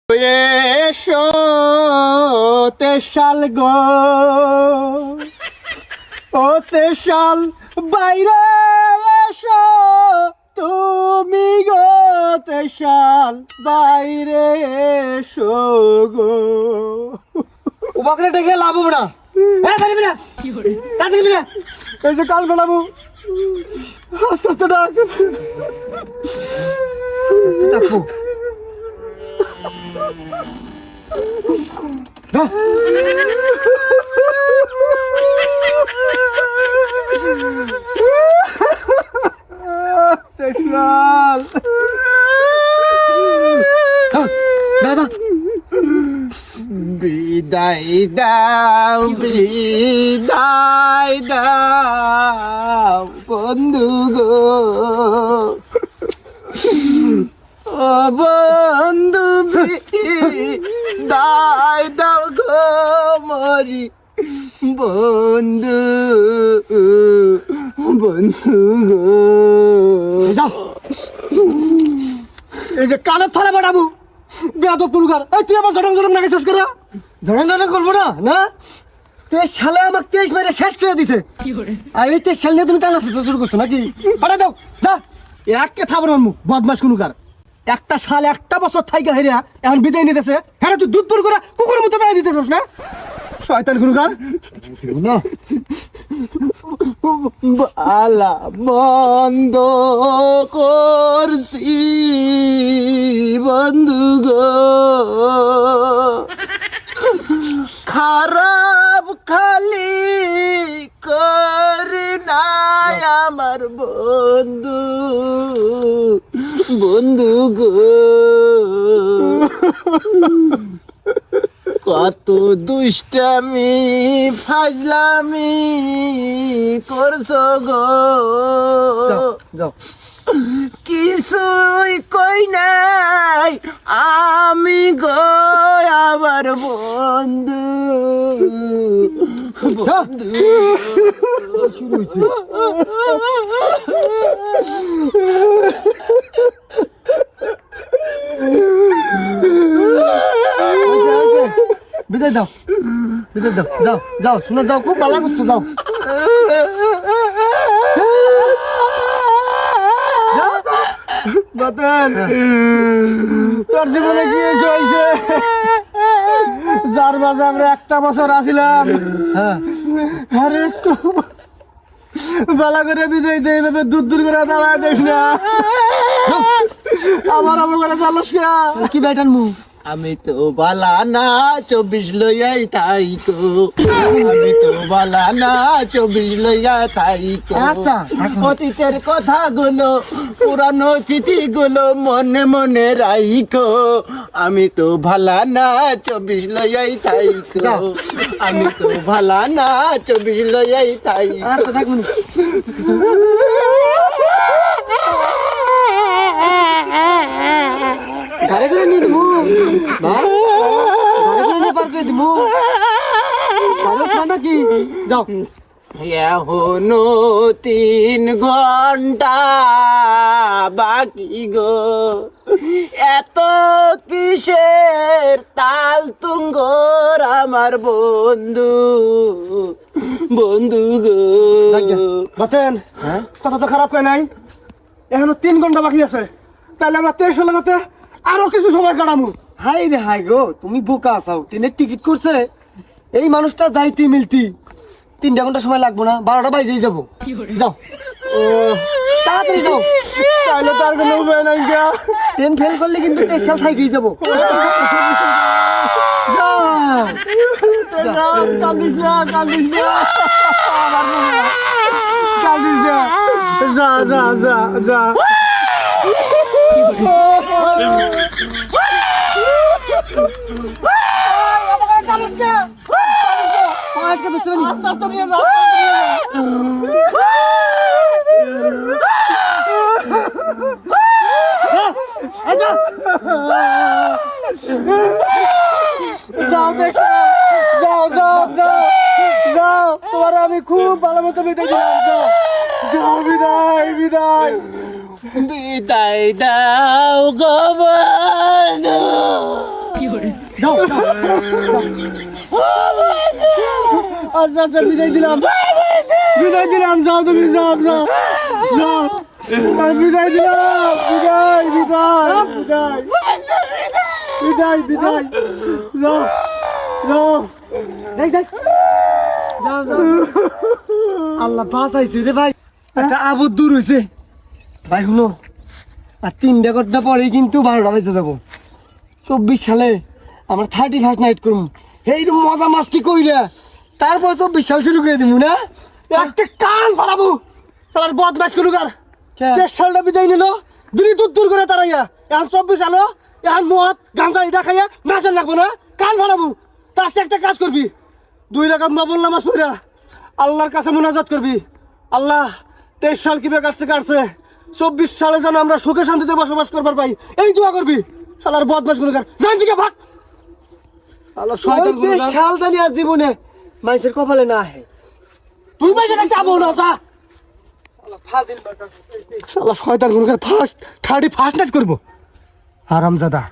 এসো তেশাল গো, ও তেশাল বাইরে এসো তুমি গো, তেশাল বাইরে এসো গো। উপাকরে ডেকে লাভ হবে না। হ্যাঁ পারিবি না, তাড়াতাড়ি না। এই যে কাল বানাবো, আস্তে আস্তে ডাক। ডাকবো যা। তেশাল দাদা বিদায় দাও, বিদায় দাও বন্ধু গো, ও বন্ধু বিদায় দাও গো মরি বন্ধু, বন্ধু গো। যাও। এই যে কানের থালা বাড়াবো বেয়াদব তুলকার। এই তুই আমার জটং জটং নাকি শেষ করে ধরন করবো না না। 23 সালে আমাকে 23 মাইরে শেষ করে দিছে, আর এই 23 সাল নিয়ে তুমি টানা শুরু করছো নাকি? পাঠা দাও যা। একে থাবর মানমু বদমাস কোনকার। একটা সাল একটা বছর থাইকা হেরিয়া এখন বিদায় নিতেছে। হ্যাঁ তুই দুধ পুর করে কুকুরের মতো বেড়াই দিতেছিস না, শয়তান কোনকার। না বালা মন্দ করছি বন্ধু গো, খারাপ খালি করি নাই আমার বন্ধু, বন্ধু গো। কত দুষ্টামি ফাজলামি করছো গো, যাও। কিছুই কই নাই আমি গো আবার বন্ধু, বন্ধু শুরু হয়েছে। বিদায় দাও, বিদায় দাও, যাও যাও। শুনে যাও, খুব ভালো করছো, যাও। বাতেন তোর জীবনে কি হয়েছে? যার মাঝে আমরা একটা বছর আসিলাম, আরে একটু বেলা করে বিদায় দেয় ভেবে দূর দূর করে দাঁড়ায় দিস না। আমার আমার করে চালস কি বেটান মুখ। আমি তো বালা না 24 লইয়াই থাইকো, আমি তো বালা না 24 লইয়া থাইকো। আচ্ছা, অতীতের কথাগুলো পুরানো স্মৃতিগুলো মনে মনে রাইখো, আমি তো ভালা না 24 লইয়াই থাইকো, আমি তো ভালা না 24 লইয়াই থাইকো। আচ্ছা থাকবেন। ঘরে করে নিয়ে দিবো ভাই, ঘরে করে নিয়ে পার করে দিবো নাকি? যাও। এখনো 3 ঘন্টা বাকি গো, এত কিসের তাল তুঙ্গর আমার বন্ধু, বন্ধু গো। বাতেন কথা তো খারাপ করে নাই, এখনো 3 ঘন্টা বাকি আছে, তাহলে আমরা 23 সালে আরো কিছু সময় কাটামু। হাই রে হাই গো, তুমি বোকা আসাও। ট্রেনের টিকিট করছে এই মানুষটা যাইতে মিলতি 3 ঘন্টা সময় লাগবো না, 12টা বাজেই যাবো। যাও তাড়াতাড়ি যাও, তাহলে তার কোনো উপায় নাই গা। ট্রেন ফেল করলে কিন্তু 23 সাল থাইকেই যাবো। যাও। কান্দিস না, কান্দিস না, কান্দিস না, যা যা যা যা। আজকে তো চলি আস্তে আস্তে নিয়ে যা। যাও দেখো, যাও যাও যাও যাও, তোমার আমি খুব ভালো মতো বিদায় দিলাম। যাও যাও, বিদায় বিদায় বিদায় দাও গো বন্ধু। যাও যাও, যাও। আচ্ছা আচ্ছা বিদায় দিলাম যাও তুমি যাও যাও যাও বিদায় দিলাম বিদায় বিদায় বিদায় বিদায় যাও যাও যাই যাই যাও যাও আল্লাহ বাঁচাইছে রে ভাই একটা আবদ দূর হয়েছে ভাই শুনো আর 3টা ঘন্টা পরে কিন্তু 12টা বাজে যাবো 24 সালে আমার 31st নাইট করুম এই মজা মাস্তি কইরা তারপর 24 সাল শুরু করে দিব না একটা কান ফাড়াবো তার বদমাশ করুকার 23 সালটা বিদায় নিল দুই দূর করে তারাইয়া এখন 24 সাল এখন মদ গাঁজা এটা খাইয়া নাচন লাগবো না কান ফাড়াবো তার একটা কাজ করবি 2 রাকাত নফল নামাজ পড়া আল্লাহর কাছে মুনাজাত করবি আল্লাহ 23 সাল কিভাবে কাটছে 24 সালে যেন আমরা সুখে শান্তিতে বসবাস করবার পাই এই দোয়া করবি শালার বদমাশ গুলোকার জান দিকে ভাগ আল্লাহ শয়তান গুলোকার সাল জানি আজ জীবনে মানুষের কপালে না আহে তুই বাইরে যাবো না যা আল্লাহ ফাজিল বাটা শালা শয়তান গুলোকার ফার্স্ট 31st নাইট করব হারামজাদা